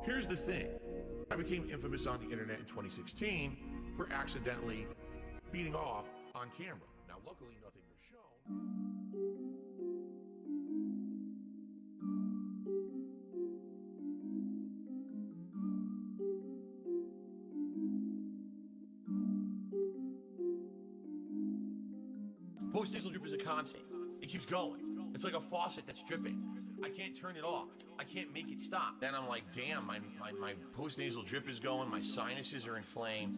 Here's the thing. I became infamous on the internet in 2016 for accidentally beating off on camera. Now, luckily, nothing was shown. Post-nasal drip is a constant. It keeps going. It's like a faucet that's dripping. I can't turn it off. I can't make it stop. Then I'm like, damn, my post-nasal drip is going. My sinuses are inflamed.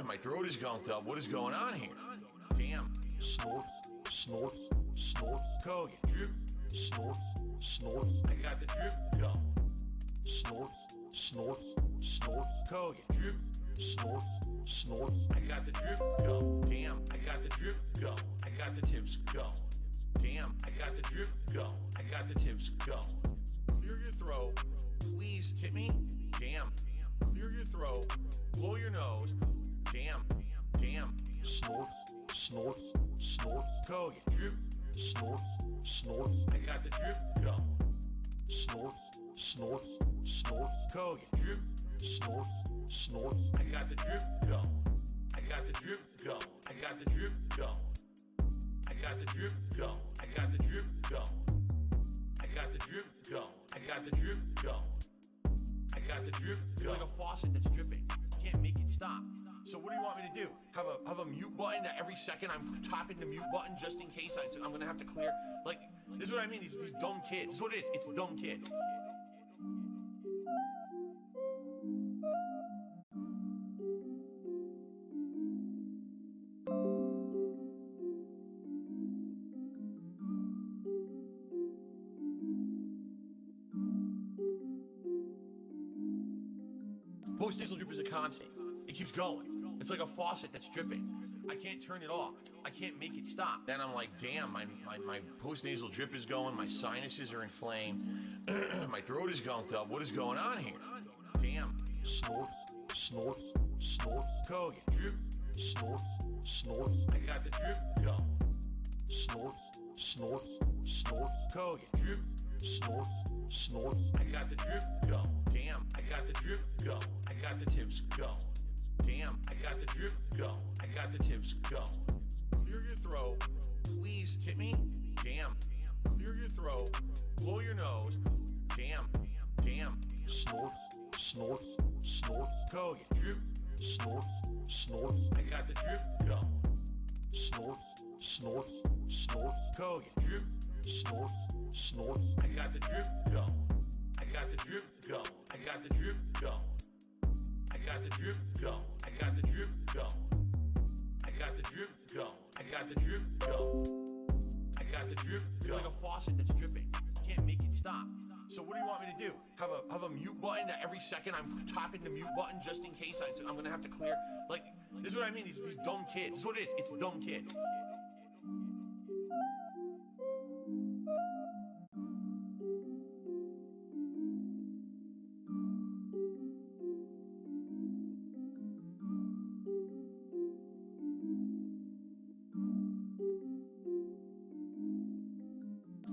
My throat is gunked up. What is going on here? Damn. Snort, snort, snort. Kogan. Drip, snort, snort. I got the drip, go. Snort, snort, snort. Kogan. Drip, snort, snort. I got the drip, go. Damn, I got the drip, go. I got the tips, go. Damn, I got the drip, go. I got the tips, go. Clear your throat. Please tip me. Damn. Clear your throat. Blow your nose. Damn. Damn. Snort. Snort. Snort. Kogan. Drip. Snort. Snort. I got the drip, go. Snort. Snort. Snort. Kogan. Drip. Snort. Snort. I got the drip, go. I got the drip, go. I got the drip, go. I got the drip, go. I got the drip, go. I got the drip, go. I got the drip, go. I got the drip, go. It's like a faucet that's dripping. Can't make it stop. So what do you want me to do? Have a mute button that every second I'm tapping the mute button just in case I'm gonna have to clear? Like, this is what I mean, these dumb kids. This is what it is, it's dumb kids. Post-nasal drip is a constant. It keeps going. It's like a faucet that's dripping. I can't turn it off. I can't make it stop. Then I'm like, damn, my post-nasal drip is going. My sinuses are inflamed. My throat is gunked up. What is going on here? Damn. Snort, snort, snort. Kogan. Drip, snort, snort. I got the drip, go. Snort, snort, snort. Kogan. Drip, snort, snort. I got the drip, go. Damn, I got the drip, go. I got the tips, go. Damn, I got the drip, go. I got the tips, go. Clear your throat. Please tip me. Damn. Clear your throat. Blow your nose. Damn. Damn. Snort, snort, snort. Kogan. Drip, snort, snort. I got the drip, go. Snort, snort, snort. Kogan. Drip, snort, snort. I got the drip, go. I got the drip, go. I got the drip, go. I got the drip, go. I got the drip, go. I got the drip, go. I got the drip, go. I got the drip, go. It's like a faucet that's dripping. Can't make it stop. So what do you want me to do? Have a mute button that every second I'm tapping the mute button just in case I'm gonna have to clear? Like, this is what I mean, these dumb kids. This is what it is, it's dumb kids.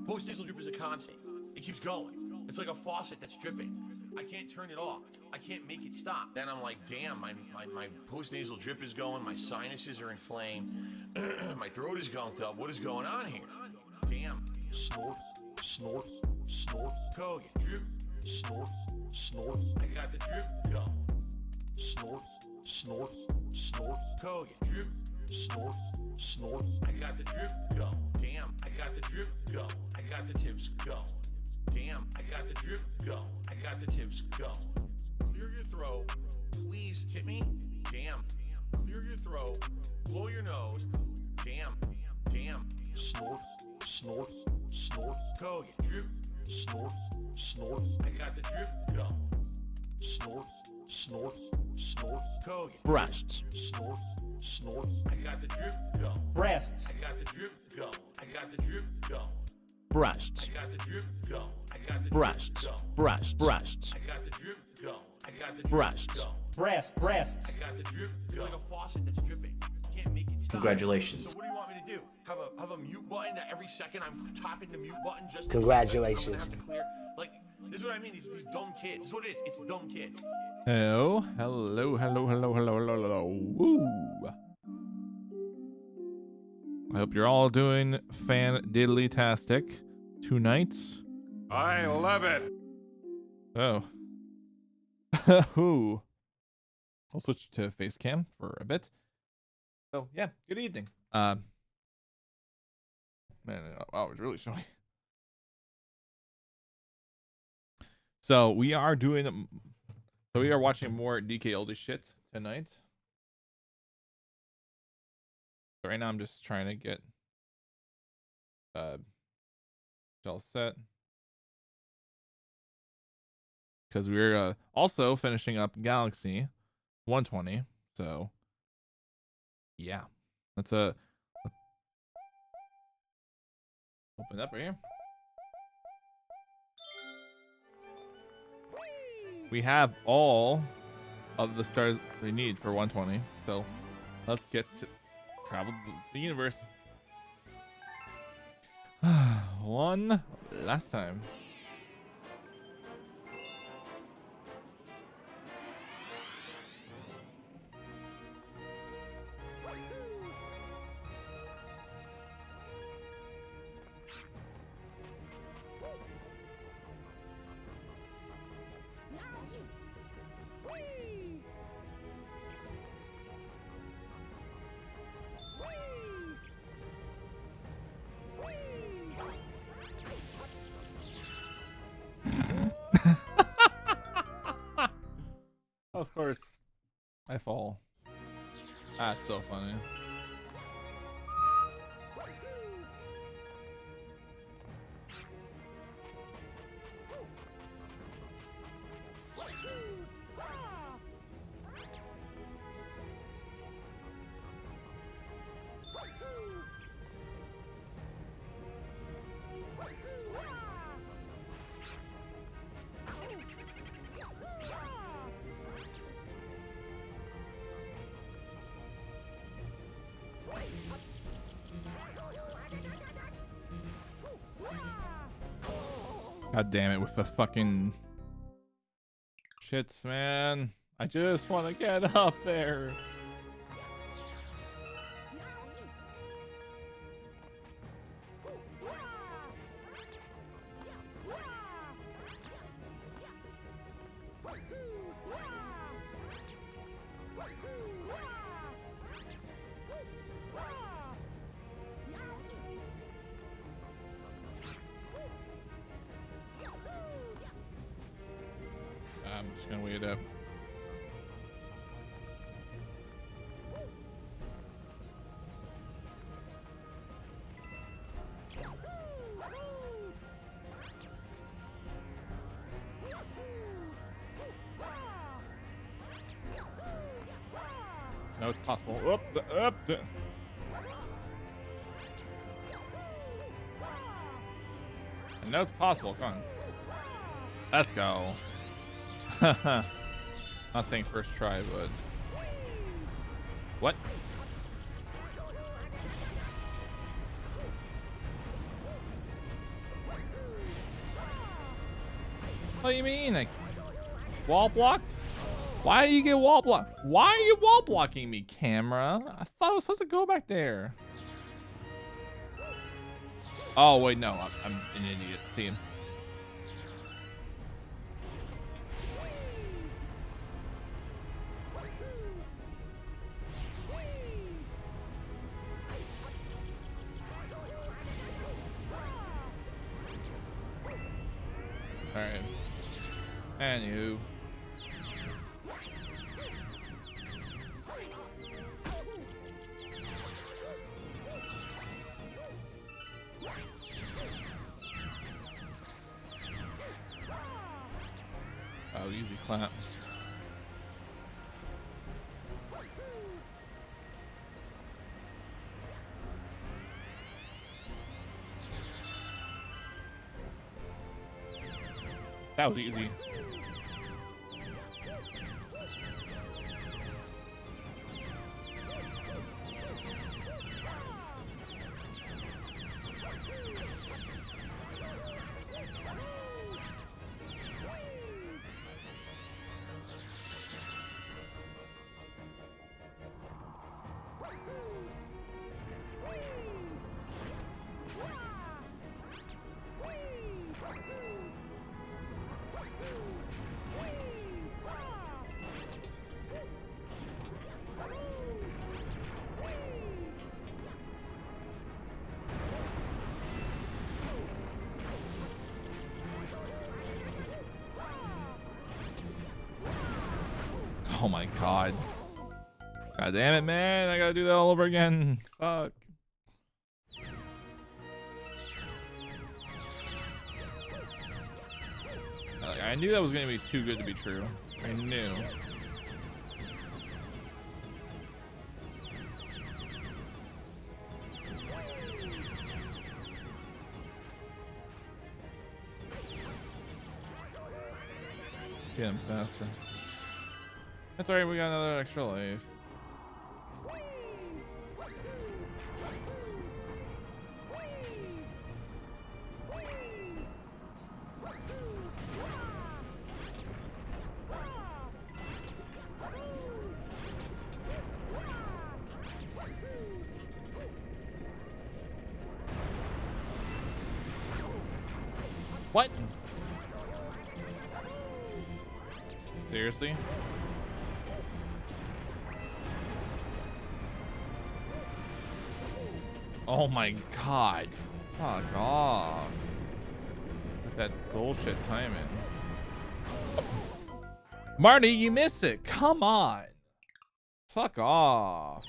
Post-nasal drip is a constant. It keeps going. It's like a faucet that's dripping. I can't turn it off. I can't make it stop. Then I'm like, damn, my post-nasal drip is going. My sinuses are inflamed. My throat is gunked up. What is going on here? Damn. Snort, snort, snort. Kogan. Drip, snort, snort. I got the drip, go. Snort, snort, snort. Kogan. Drip, snort, snort. I got the drip, go. Damn, I got the drip, go. I got the tips, go. Damn, I got the drip, go. I got the tips, go. Clear your throat. Please tip me. Damn. Clear your throat. Blow your nose. Damn. Damn. Snort, snort, snort. Kogan. Drip, snort, snort. I got the drip, go. Snort, snort, snort. Kogan. Breasts. Snort, snort. I got the drip, go. Breasts. I got the drip, go. I got the drip, go. Breasts. I got the drip, go. I got the Breasts. drip, go. Breasts. Breasts. I got the drip, go. I got the drip, Breasts. go. Breasts. Breasts. I got the drip, go. It's like a faucet that's dripping. Can't make it stop. Congratulations. So what do you want me to do? Have a mute button that every second I'm tapping the mute button just Congratulations. in case I'm gonna have to clear? Like, this is what I what I mean? These dumb kids. That's what it is. It's dumb kids. Hello. Woo. I hope you're all doing fan-diddly-tastic tonight. I love it. Oh. Ooh. I'll switch to face cam for a bit. So yeah, good evening. Man, I was really showing. So we are doing. So we are watching more DK oldie shit tonight. So right now I'm just trying to get all set. Because we're also finishing up Galaxy 120. So yeah. Let's open up right here. We have all of the stars we need for 120. So let's get to travel the universe. One last time. Of course, I fall. That's so funny. God damn it with the fucking shits, man. I just want to get up there. I'm just gonna wait it up. No, it's possible. Up. I know it's possible. Come on. Let's go. Not saying first try, but what? What do you mean? Like wall block? Why do you get wall block? Why are you wall blocking me, camera? I thought I was supposed to go back there. Oh wait, no, I'm an idiot. See him. Alright. Anywho. Oh, easy clap. That was easy. Oh my god. God damn it, man. I gotta do that all over again. Fuck. I knew that was gonna be too good to be true. I knew. Get him faster. That's alright, we got another extra life. What? Seriously? Oh my god. Fuck off. With that bullshit timing. Marty, you missed it. Come on. Fuck off.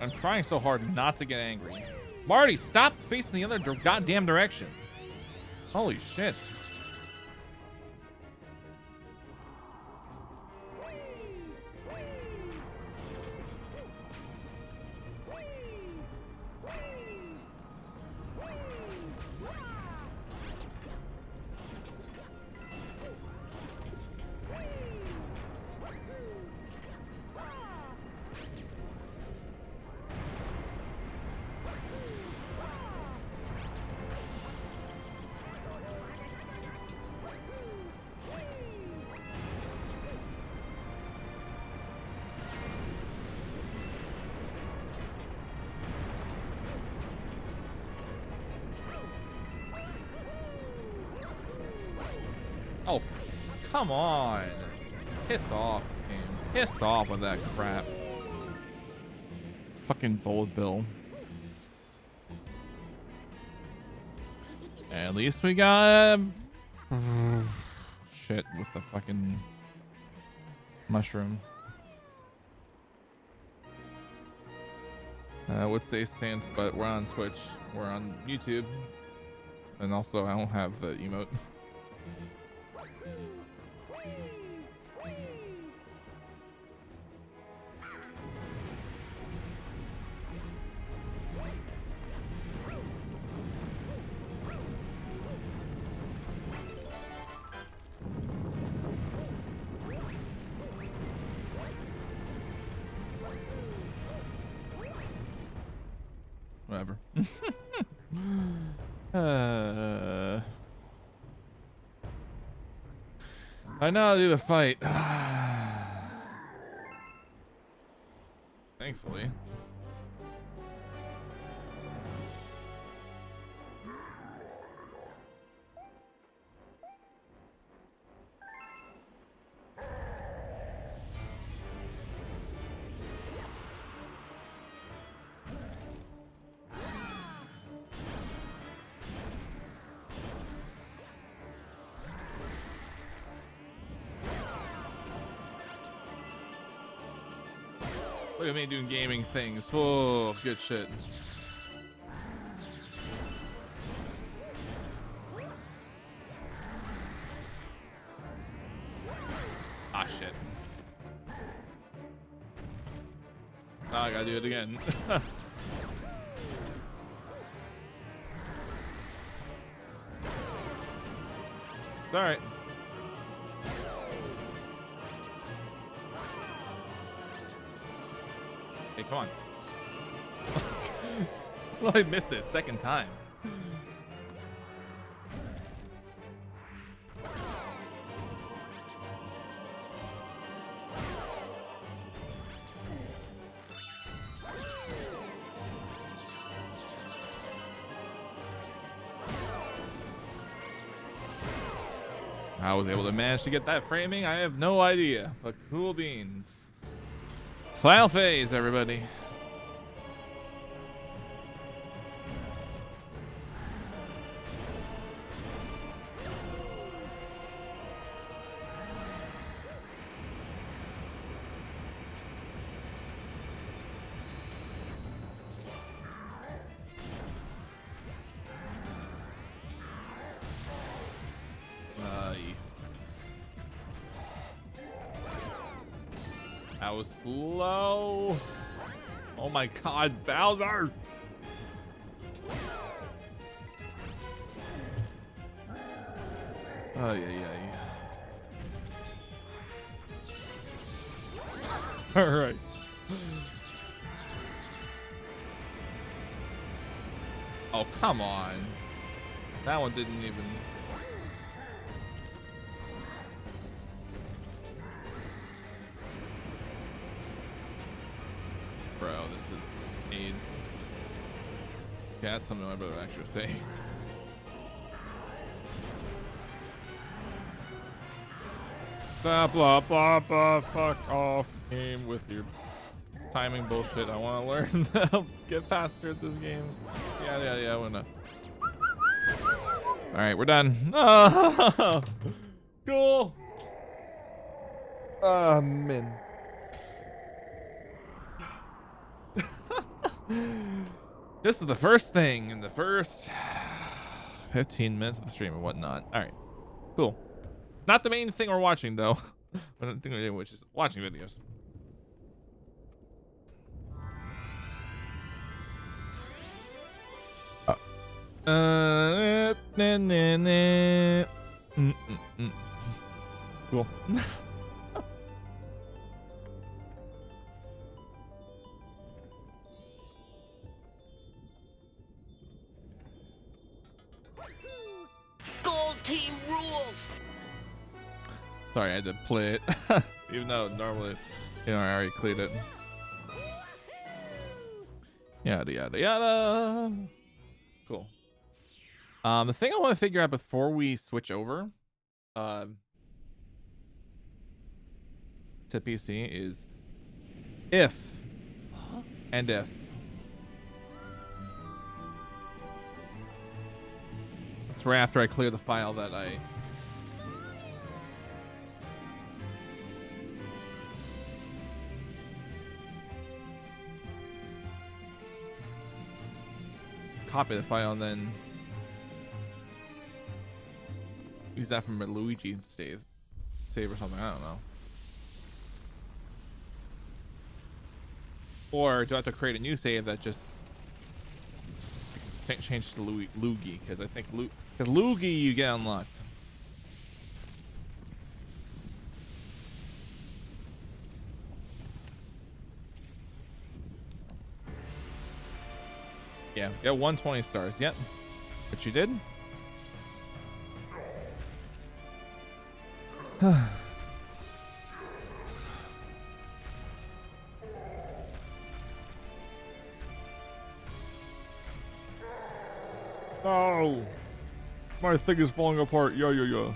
I'm trying so hard not to get angry. Marty, stop facing the other goddamn direction. Holy shit. Oh, come on. Piss off, game. Piss off with that crap. Fucking bullet bill. At least we got shit with the fucking mushroom. What's the stance? But we're on Twitch. We're on YouTube. And also, I don't have the emote. Whatever. I know how to do the fight. Thankfully. Look at me doing gaming things. Whoa, good shit. Ah, shit. Now I gotta do it again. It's alright. Hey, come on. Well, I missed it second time. I was able to manage to get that framing. I have no idea, but cool beans. Final phase, everybody. That was slow. Oh my God, Bowser! Oh yeah. All right. Oh come on. That one didn't even. Bro, this is AIDS. Okay, that's something my brother actually was saying. Blah, blah, blah, blah, fuck off, game with your timing bullshit. I want to learn how to get faster at this game. Yeah, I wanna. All right, we're done. Oh, cool. Man. This is the first thing in the first 15 minutes of the stream and whatnot. All right, cool. Not the main thing we're watching though. But the thing we're doing, which is watching videos. Cool. Gold team rules. Sorry, I had to play it. Even though normally, I already cleared it. Yada yada yada. Cool. The thing I want to figure out before we switch over to PC is if and if that's right after I clear the file that I copy the file and then use that from a Luigi save or something. I don't know. Or do I have to create a new save that just change to Luigi? Because I think because Luigi you get unlocked. Yeah, get 120 stars. Yep. What you did? Oh, my thing is falling apart. Yo.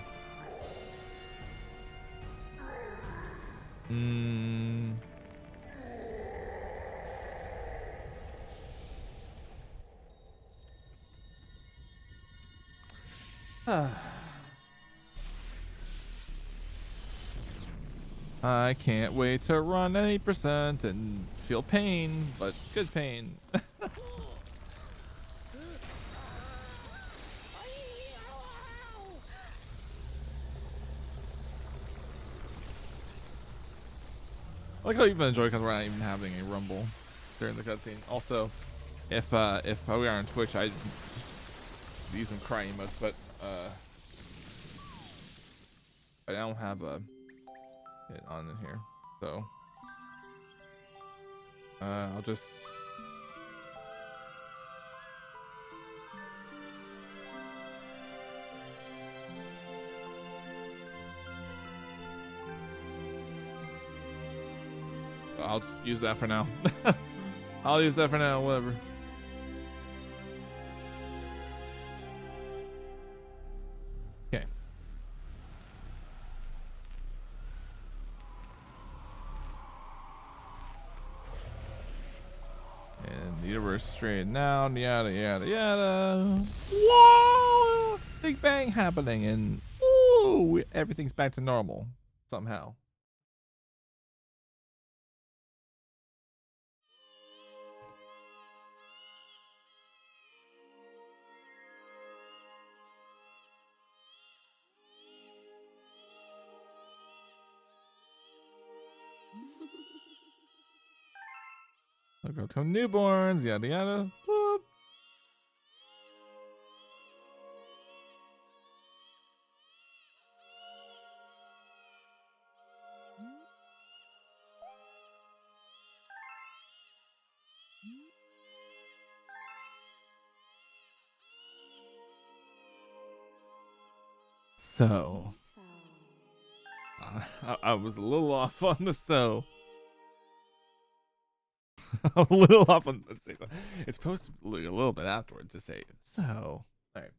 I can't wait to run 80% and feel pain, but good pain. I like how you even enjoy because we're not even having a rumble during the cutscene. Also, if we are on Twitch, I'd use some crying emotes, but I don't have it on in here, so I'll just use that for now. I'll use that for now, whatever. Okay. Universe straight down, yada yada yada. Whoa! Big bang happening, and ooh, everything's back to normal somehow. I'll go to newborns, yada yada. Boop. So, I was a little off on the so. I'm a little off on the say so. It's supposed to look a little bit afterwards to say so. All right.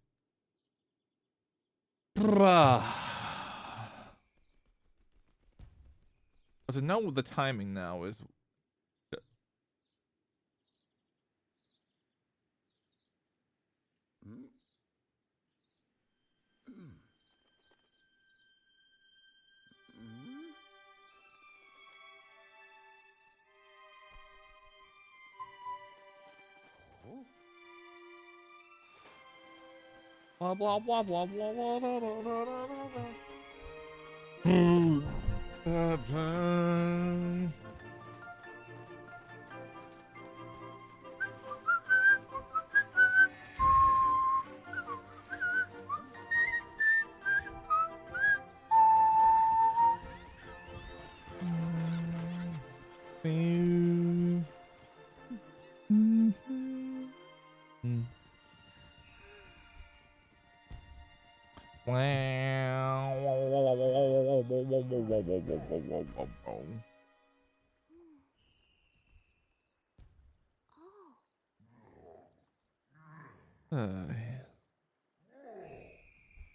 To know the timing now is. Blah blah blah blah blah blah blah blah blah blah blah.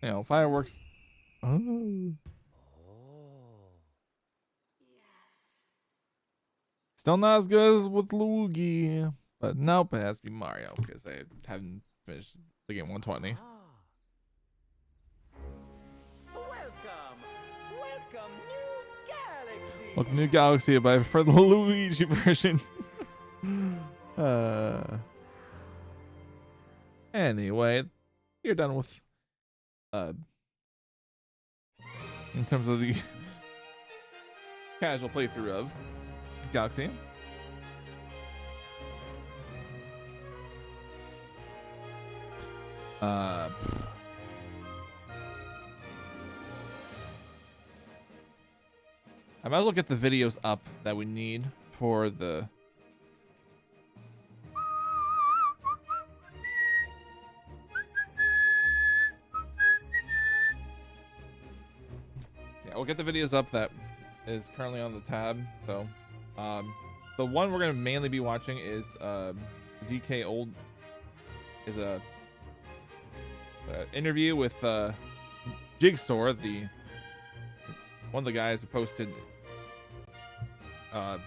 You know, fireworks. Oh. Still not as good as with Luigi, but nope, it has to be Mario because I haven't finished the game 120. Welcome, new galaxy. Welcome, new galaxy, but I prefer the Luigi version. Anyway, you're done with in terms of the casual playthrough of Galaxy. I might as well get the videos up that we need for the we'll get the videos up that is currently on the tab. So the one we're gonna mainly be watching is DK Old is a interview with Jigsaw, the one of the guys who posted one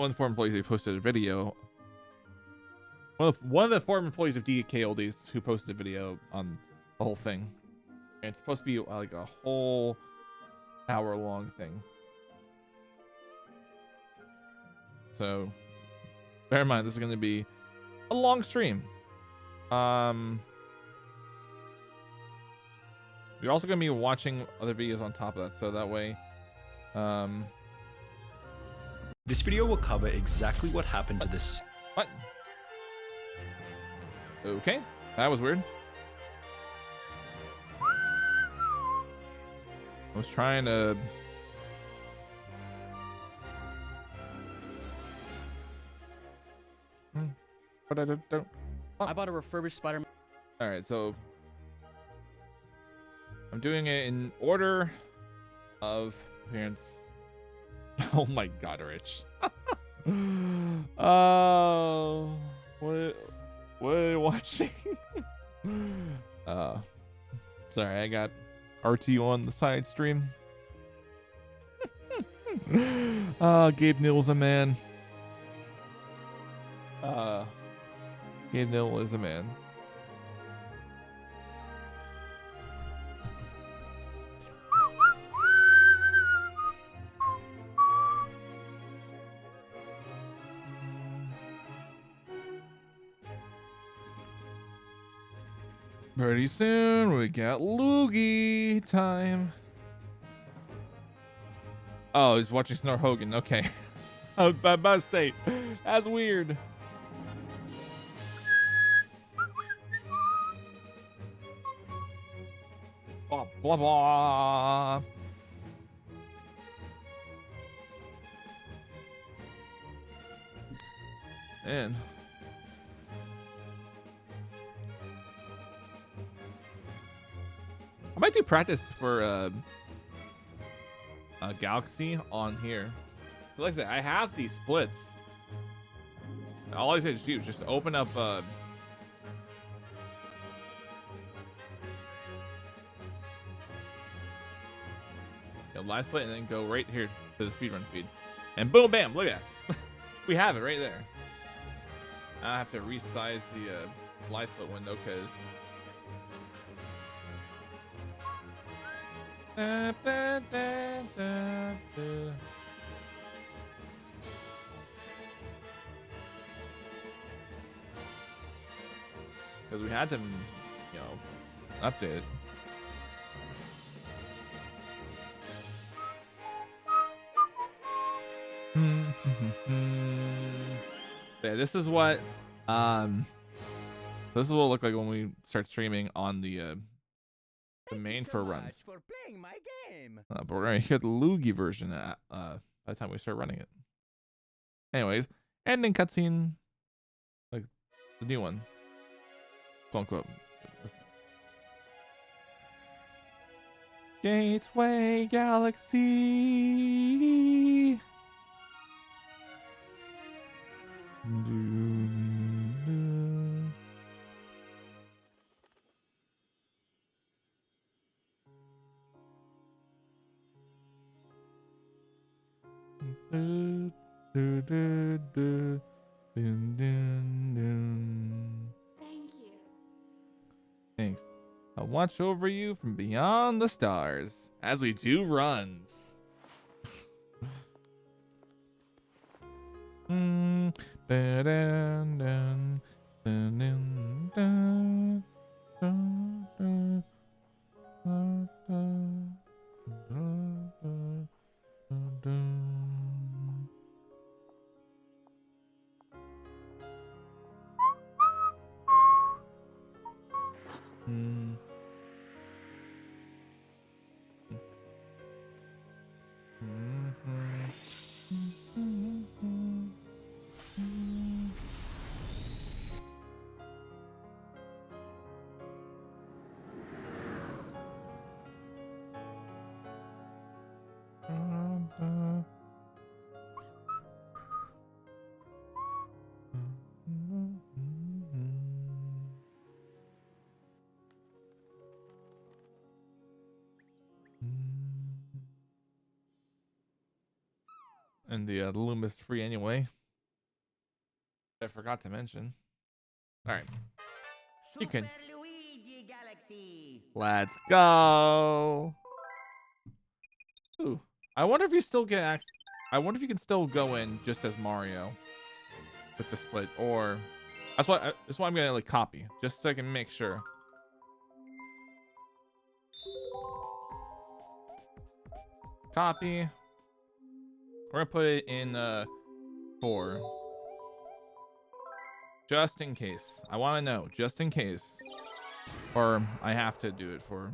of the former employees who posted a video. One of the former employees of DK Oldies who posted a video on the whole thing. And it's supposed to be like a whole hour-long thing. So, bear in mind, this is going to be a long stream. We're also going to be watching other videos on top of that, so that way, This video will cover exactly what happened to this. What? Okay, that was weird. I was trying to... But I don't... Oh. I bought a refurbished Spider-Man. Alright, so... I'm doing it in order of appearance. Oh my god, Rich. Oh... What are you watching? Sorry, I got RT on the side stream. Gabe Neal's a man. Gabe Newell is a man. Pretty soon we got loogie time. Oh, he's watching Snore Hogan. Okay. I was about to say, that's weird. Blah, blah, blah. Man. I might do practice for a Galaxy on here. So like I said, I have these splits. All I have to do is just open up live split and then go right here to the speedrun feed. And boom, bam, look at that. We have it right there. I have to resize the live split window because we had to, update it. Yeah, this is what this is what it'll look like when we start streaming on the main for runs. For playing my game. But we're gonna hit the loogie version by the time we start running it. Anyways, ending cutscene, like the new one, quote unquote. Gateway Galaxy. Thank you. Thanks. I'll watch over you from beyond the stars as we do runs. And the Luma's free anyway. I forgot to mention. All right, you can. Luigi Galaxy. Let's go. Ooh, I wonder if you still get. I wonder if you can still go in just as Mario with the split, or that's why I'm gonna like copy just so I can make sure. Copy. We're gonna put it in 4. Just in case. I want to know, just in case. Or I have to do it for.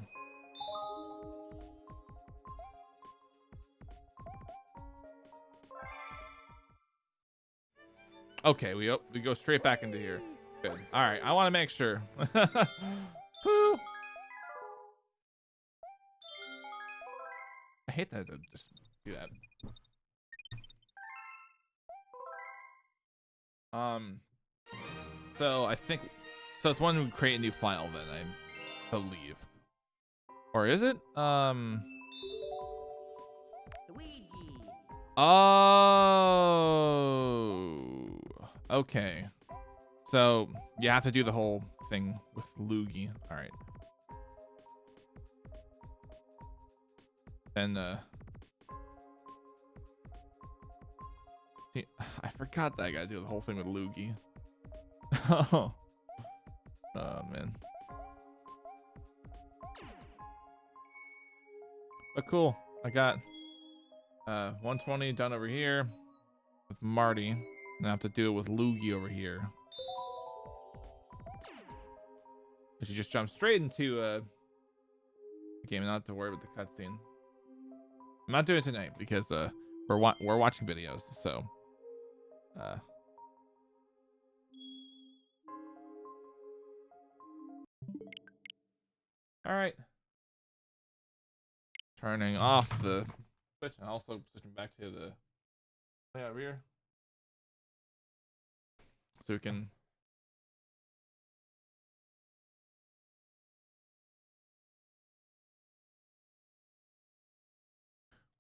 Okay, we go straight back into here. Good. All right, I want to make sure. Woo. I hate that I just do that. So I think it's one who create a new file then, I believe. Or is it? Luigi. Oh. Okay. So you have to do the whole thing with loogie. All right. And see, I forgot that I gotta do the whole thing with loogie. Oh man. But cool. I got 120 done over here with Marty. And I have to do it with loogie over here. But you just jump straight into the game and not have to worry about the cutscene. I'm not doing it tonight because we're watching videos, so all right. Turning off the switch and also switching back to the thing over here, so we can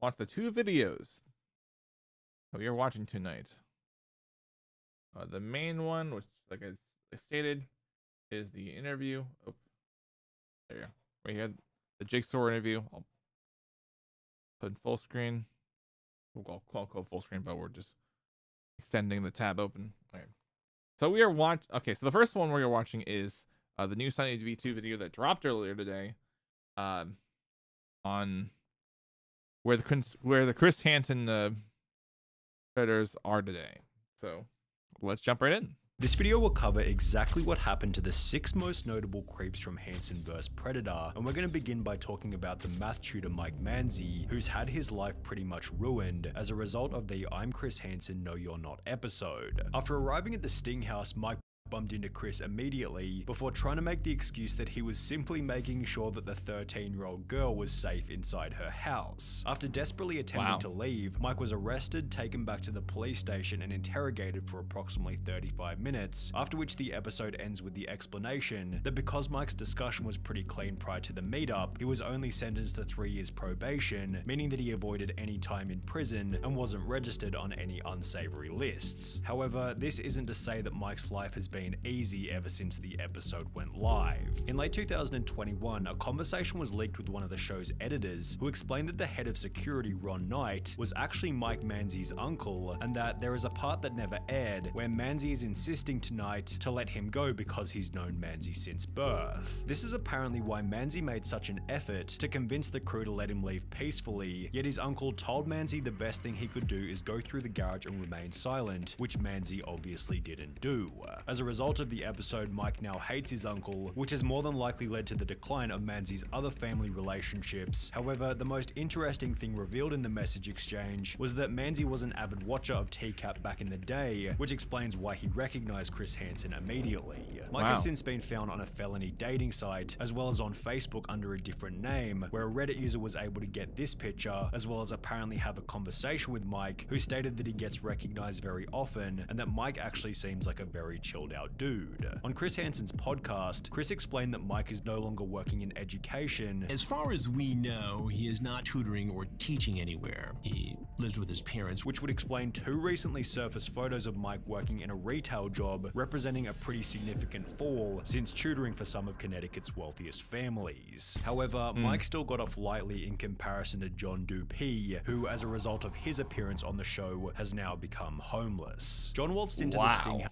watch the 2 videos that we are watching tonight. The main one, which, like I stated, is the interview. Oh, there you go. Right here, the Jigsaw interview. I'll put in full screen. We'll call full screen, but we're just extending the tab open. All right. So we are Okay, so the first one we are watching is the new SunnyV2 video that dropped earlier today, on where the Chris Hansen predators are today. So let's jump right in. This video will cover exactly what happened to the 6 most notable creeps from Hansen vs Predator, and we're going to begin by talking about the math tutor Mike Manzi, who's had his life pretty much ruined as a result of the I'm Chris Hansen, No You're Not episode. After arriving at the Sting house, Mike bumped into Chris immediately before trying to make the excuse that he was simply making sure that the 13-year-old girl was safe inside her house. After desperately attempting to leave, Mike was arrested, taken back to the police station and interrogated for approximately 35 minutes, after which the episode ends with the explanation that because Mike's discussion was pretty clean prior to the meetup, he was only sentenced to 3 years probation, meaning that he avoided any time in prison and wasn't registered on any unsavory lists. However, this isn't to say that Mike's life has been easy ever since the episode went live. In late 2021, a conversation was leaked with one of the show's editors who explained that the head of security, Ron Knight, was actually Mike Manzi's uncle, and that there is a part that never aired where Manzi is insisting to Knight to let him go because he's known Manzi since birth. This is apparently why Manzi made such an effort to convince the crew to let him leave peacefully, yet his uncle told Manzi the best thing he could do is go through the garage and remain silent, which Manzi obviously didn't do. As a result of the episode, Mike now hates his uncle, which has more than likely led to the decline of Manzi's other family relationships. However, the most interesting thing revealed in the message exchange was that Manzi was an avid watcher of TCAP back in the day, which explains why he recognized Chris Hansen immediately. Mike has since been found on a felony dating site, as well as on Facebook under a different name, where a Reddit user was able to get this picture, as well as apparently have a conversation with Mike, who stated that he gets recognized very often, and that Mike actually seems like a very chilled out dude. On Chris Hansen's podcast, Chris explained that Mike is no longer working in education. As far as we know, he is not tutoring or teaching anywhere. He lives with his parents. Which would explain 2 recently surfaced photos of Mike working in a retail job, representing a pretty significant fall since tutoring for some of Connecticut's wealthiest families. However, Mike still got off lightly in comparison to John Dupee, who, as a result of his appearance on the show, has now become homeless. John waltzed into the Sting.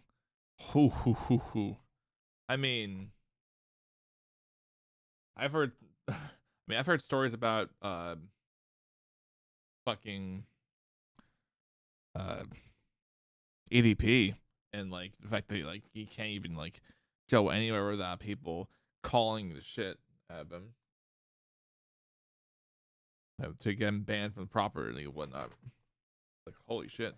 I mean, I've heard stories about fucking EDP and like the fact that like he can't even like go anywhere without people calling the shit out of him to get him banned from the property and whatnot. Like, holy shit.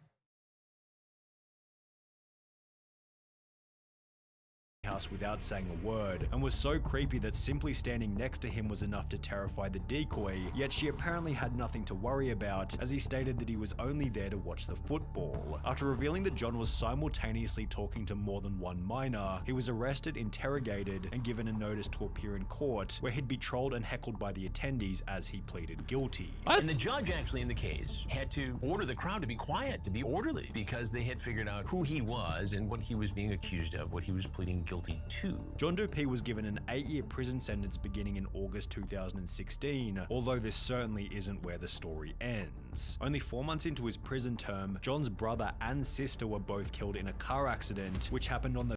house without saying a word, and was so creepy that simply standing next to him was enough to terrify the decoy, yet she apparently had nothing to worry about, as he stated that he was only there to watch the football. After revealing that John was simultaneously talking to more than one minor, he was arrested, interrogated, and given a notice to appear in court, where he'd be trolled and heckled by the attendees as he pleaded guilty. And the judge actually in the case had to order the crowd to be quiet, to be orderly, because they had figured out who he was and what he was being accused of, what he was pleading guilty to. John Dupuy was given an 8-year prison sentence beginning in August 2016, although this certainly isn't where the story ends. Only 4 months into his prison term, John's brother and sister were both killed in a car accident, which happened on the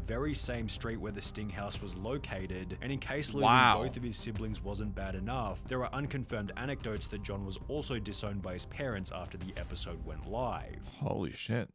very same street where the Sting house was located, and in case losing both of his siblings wasn't bad enough, there are unconfirmed anecdotes that John was also disowned by his parents after the episode went live. Holy shit.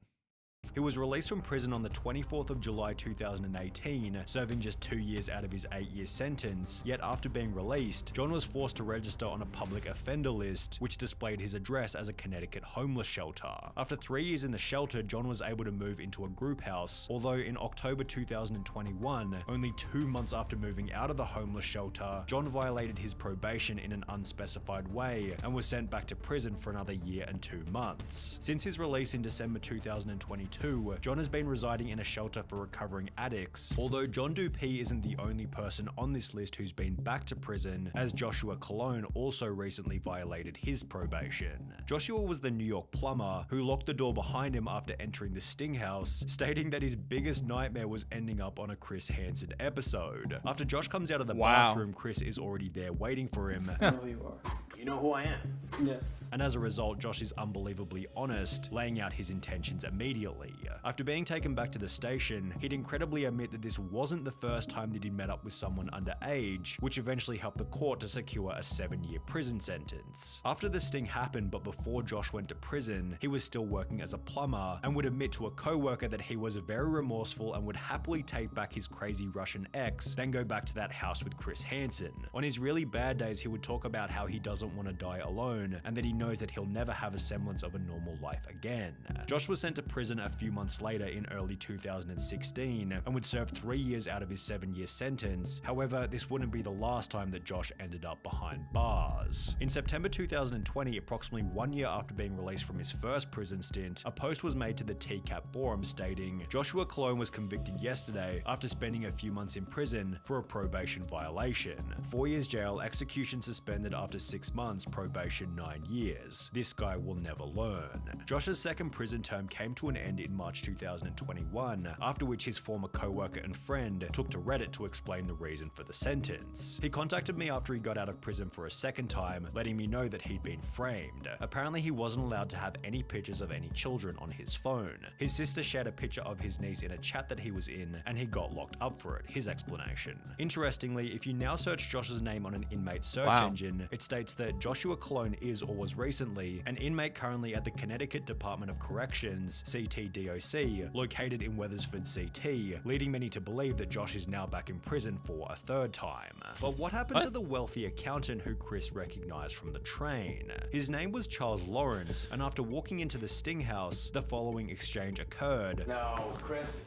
He was released from prison on the 24th of July 2018, serving just 2 years out of his 8-year sentence, yet after being released, John was forced to register on a public offender list, which displayed his address as a Connecticut homeless shelter. After 3 years in the shelter, John was able to move into a group house, although in October 2021, only 2 months after moving out of the homeless shelter, John violated his probation in an unspecified way and was sent back to prison for another year and 2 months. Since his release in December 2022, John has been residing in a shelter for recovering addicts, although John Dupuy isn't the only person on this list who's been back to prison, as Joshua Colon also recently violated his probation. Joshua was the New York plumber who locked the door behind him after entering the Sting house, stating that his biggest nightmare was ending up on a Chris Hansen episode. After Josh comes out of the bathroom, Chris is already there waiting for him. I know who you are. You know who I am? Yes. And as a result, Josh is unbelievably honest, laying out his intentions immediately. After being taken back to the station, he'd incredibly admit that this wasn't the first time that he'd met up with someone underage, which eventually helped the court to secure a 7-year prison sentence. After the sting happened, but before Josh went to prison, he was still working as a plumber and would admit to a co-worker that he was very remorseful and would happily take back his crazy Russian ex, then go back to that house with Chris Hansen. On his really bad days, he would talk about how he doesn't want to die alone and that he knows that he'll never have a semblance of a normal life again. Josh was sent to prison a few months later in early 2016 and would serve 3 years out of his 7-year sentence. However, this wouldn't be the last time that Josh ended up behind bars. In September 2020, approximately 1 year after being released from his first prison stint, a post was made to the TCAP forum stating, "Joshua Colon was convicted yesterday after spending a few months in prison for a probation violation. 4 years jail, execution suspended after 6 months, probation 9 years. This guy will never learn." Josh's second prison term came to an end in March 2021, after which his former co-worker and friend took to Reddit to explain the reason for the sentence. He contacted me after he got out of prison for a second time, letting me know that he'd been framed. Apparently he wasn't allowed to have any pictures of any children on his phone. His sister shared a picture of his niece in a chat that he was in, and he got locked up for it, his explanation. Interestingly, if you now search Josh's name on an inmate search engine, it states that Joshua Colon is, or was recently, an inmate currently at the Connecticut Department of Corrections, CTDOC, located in Wethersford, CT, leading many to believe that Josh is now back in prison for a third time. But what happened to the wealthy accountant who Chris recognized from the train? His name was Charles Lawrence, and after walking into the Sting house, the following exchange occurred. No, Chris.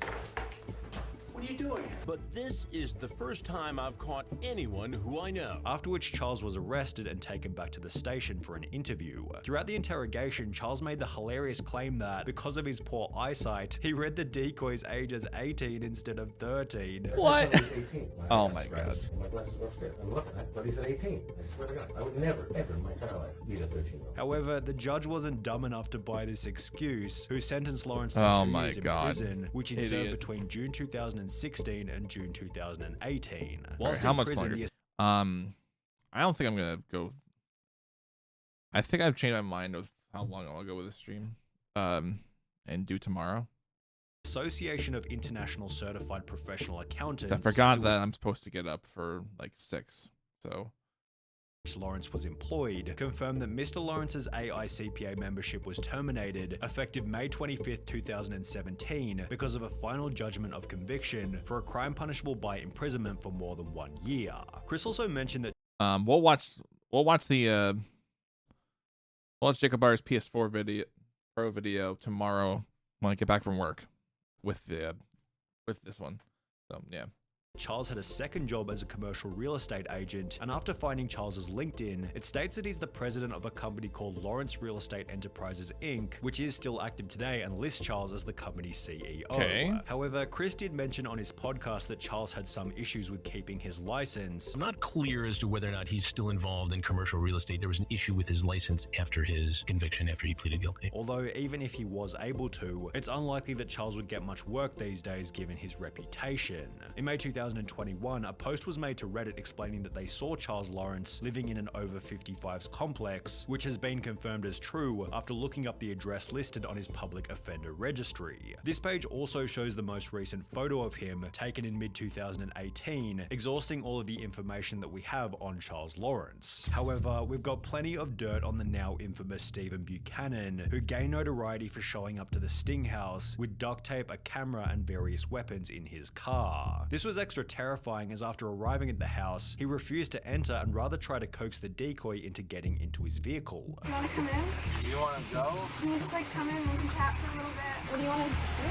What are you doing? But this is the first time I've caught anyone who I know. After which Charles was arrested and taken back to the station for an interview. Throughout the interrogation, Charles made the hilarious claim that, because of his poor eyesight, he read the decoy's age as 18 instead of 13. What? Oh my god. My glasses were upstairs. I'm looking at it, but he said 18. I swear to God, I would never, ever in my entire life meet a 13-year-old. However, the judge wasn't dumb enough to buy this excuse, who sentenced Lawrence to 2 years in prison, which he'd served between June 2016 and June 2018. Whilst how much longer? I don't think I'm gonna go. I think I've changed my mind of how long I'll go with the stream. And do tomorrow. Association of International Certified Professional Accountants. I forgot that I'm supposed to get up for like 6, so. Lawrence was employed, confirmed that Mr. Lawrence's AICPA membership was terminated effective May 25th, 2017 because of a final judgment of conviction for a crime punishable by imprisonment for more than 1 year. Chris also mentioned that we'll watch Jacob Barr's PS4 Pro video tomorrow when I get back from work with the with this one. So yeah. Charles had a second job as a commercial real estate agent, and after finding Charles's LinkedIn, it states that he's the president of a company called Lawrence Real Estate Enterprises Inc., which is still active today and lists Charles as the company's CEO. Okay. However, Chris did mention on his podcast that Charles had some issues with keeping his license. I'm not clear as to whether or not he's still involved in commercial real estate. There was an issue with his license after his conviction, after he pleaded guilty. Although even if he was able to, it's unlikely that Charles would get much work these days given his reputation. In May 2021, a post was made to Reddit explaining that they saw Charles Lawrence living in an over 55s complex, which has been confirmed as true after looking up the address listed on his public offender registry. This page also shows the most recent photo of him, taken in mid-2018, exhausting all of the information that we have on Charles Lawrence. However, we've got plenty of dirt on the now infamous Stephen Buchanan, who gained notoriety for showing up to the Sting house with duct tape, a camera, and various weapons in his car. This was extra terrifying as after arriving at the house, he refused to enter and rather tried to coax the decoy into getting into his vehicle. Do you want to come in? You want to go? Can you just like come in and we can chat for a little bit? What do you want to do?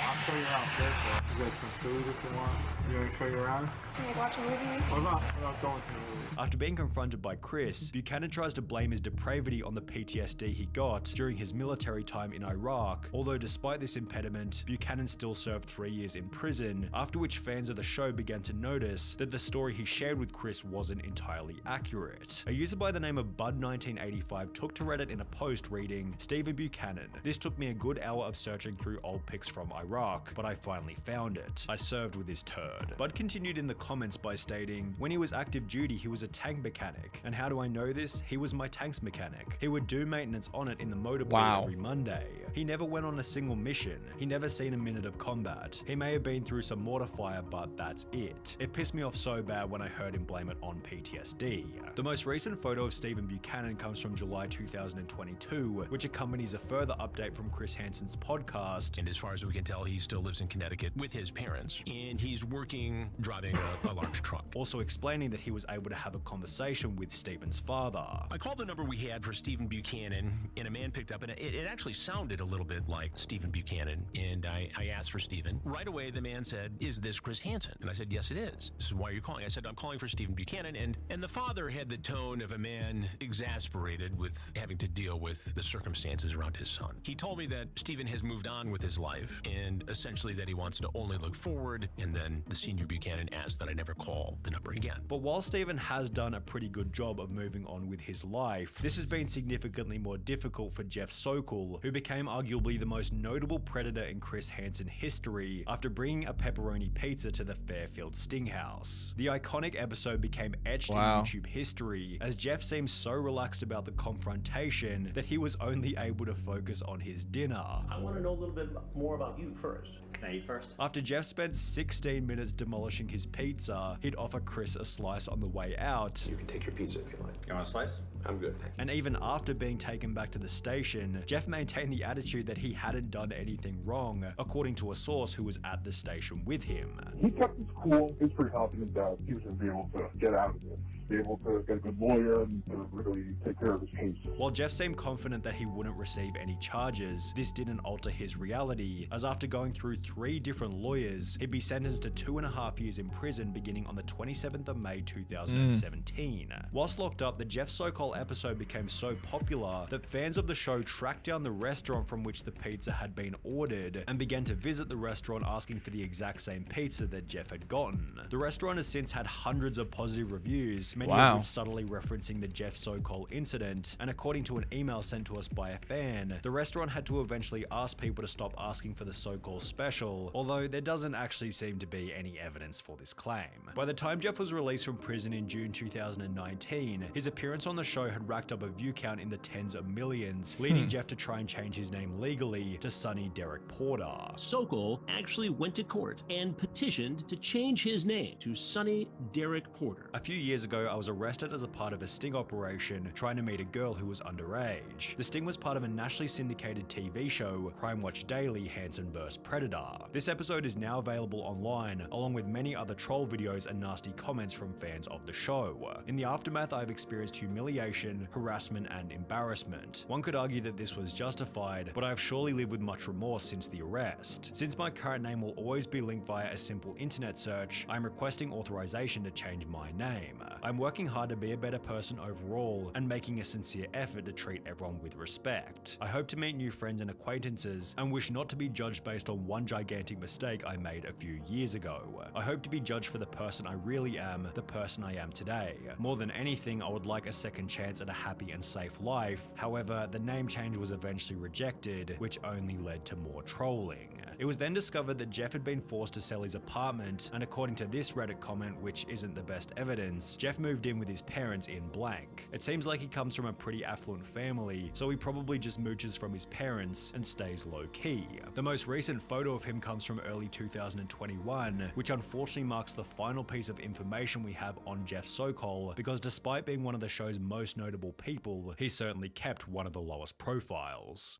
I'll show you around first. You got some food if you want. You want to show you around? Can we watch a movie? What about going to the movies? After being confronted by Chris, Buchanan tries to blame his depravity on the PTSD he got during his military time in Iraq, although despite this impediment, Buchanan still served 3 years in prison, after which fans of the show began to notice that the story he shared with Chris wasn't entirely accurate. A user by the name of Bud1985 took to Reddit in a post reading, "Stephen Buchanan. This took me a good hour of searching through old pics from Iraq, but I finally found it. I served with his turd." Bud continued in the comments by stating, "When he was active duty, he was a tank mechanic. And how do I know this? He was my tank's mechanic. He would do maintenance on it in the motor pool every Monday. He never went on a single mission. He never seen a minute of combat. He may have been through some mortar fire, but that's it. It pissed me off so bad when I heard him blame it on PTSD." The most recent photo of Stephen Buchanan comes from July 2022, which accompanies a further update from Chris Hansen's podcast. And as far as we can tell, he still lives in Connecticut with his parents, and he's working driving a large truck. Also explaining that he was able to have a conversation with Stephen's father. I called the number we had for Stephen Buchanan, and a man picked up, and it actually sounded a little bit like Stephen Buchanan, and I asked for Stephen. Right away, the man said, "Is this Chris Hansen?" And I said, "Yes, it is. This is why you're calling." I said, "I'm calling for Stephen Buchanan," and the father had the tone of a man exasperated with having to deal with the circumstances around his son. He told me that Stephen has moved on with his life, and essentially that he wants to only look forward, and then the senior Buchanan asked that I never call the number again. But while Stephen has done a pretty good job of moving on with his life, this has been significantly more difficult for Jeff Sokol, who became arguably the most notable predator in Chris Hansen history after bringing a pepperoni pizza to the Fairfield Sting House. The iconic episode became etched in YouTube history, as Jeff seemed so relaxed about the confrontation that he was only able to focus on his dinner. I want to know a little bit more about you first. Can I eat first? After Jeff spent 16 minutes demolishing his pizza, he'd offer Chris a slice on the way out. You can take your pizza if you like. You want a slice? I'm good, thank you. And even after being taken back to the station, Jeff maintained the attitude that he hadn't done anything wrong, according to a source who was at the station with him. He kept his cool. He was pretty confident that he was going to be able to get out of this, be able to get a good lawyer and to really take care of his case. While Jeff seemed confident that he wouldn't receive any charges, this didn't alter his reality, as after going through 3 different lawyers, he'd be sentenced to 2.5 years in prison beginning on the 27th of May 2017. Whilst locked up, the Jeff Sokol episode became so popular that fans of the show tracked down the restaurant from which the pizza had been ordered and began to visit the restaurant asking for the exact same pizza that Jeff had gotten. The restaurant has since had hundreds of positive reviews, many of which subtly referencing the Jeff Sokol incident, and according to an email sent to us by a fan, the restaurant had to eventually ask people to stop asking for the Sokol special, although there doesn't actually seem to be any evidence for this claim. By the time Jeff was released from prison in June 2019, his appearance on the show had racked up a view count in the tens of millions, leading Jeff to try and change his name legally to Sunny Derek Porter. Sokol actually went to court and petitioned to change his name to Sunny Derek Porter. A few years ago, I was arrested as a part of a sting operation trying to meet a girl who was underage. The sting was part of a nationally syndicated TV show, Crime Watch Daily, Hansen vs. Predator. This episode is now available online, along with many other troll videos and nasty comments from fans of the show. In the aftermath, I've experienced humiliation, harassment, and embarrassment. One could argue that this was justified, but I've surely lived with much remorse since the arrest. Since my current name will always be linked via a simple internet search, I'm requesting authorization to change my name. I'm working hard to be a better person overall and making a sincere effort to treat everyone with respect. I hope to meet new friends and acquaintances and wish not to be judged based on one gigantic mistake I made a few years ago. I hope to be judged for the person I really am, the person I am today. More than anything, I would like a second chance at a happy and safe life. However, the name change was eventually rejected, which only led to more trolling. It was then discovered that Jeff had been forced to sell his apartment, and according to this Reddit comment, which isn't the best evidence, Jeff moved in with his parents in blank. It seems like he comes from a pretty affluent family, so he probably just mooches from his parents and stays low-key. The most recent photo of him comes from early 2021, which unfortunately marks the final piece of information we have on Jeff Sokol, because despite being one of the show's most notable people, he certainly kept one of the lowest profiles.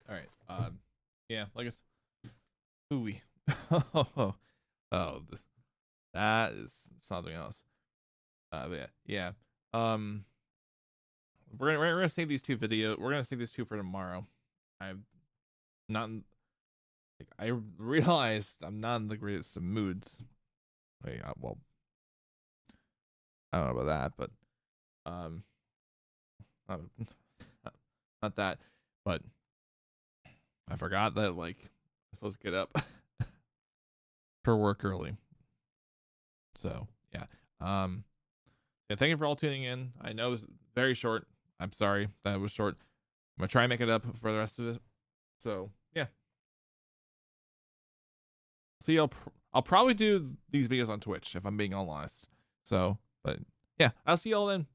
Alright, yeah, like it's ooey. Oh, that is something else. But yeah. We're gonna save these two we're gonna save these two for tomorrow. I'm not I realized I'm not in the greatest of moods. Wait, well, I don't know about that, but not that, but I forgot that like I'm supposed to get up for work early. So yeah. Yeah, thank you for all tuning in. I know it was very short. I'm sorry that it was short. I'm gonna try and make it up for the rest of it. So yeah. See, I'll probably do these videos on Twitch if I'm being all honest. So, but yeah, I'll see y'all then.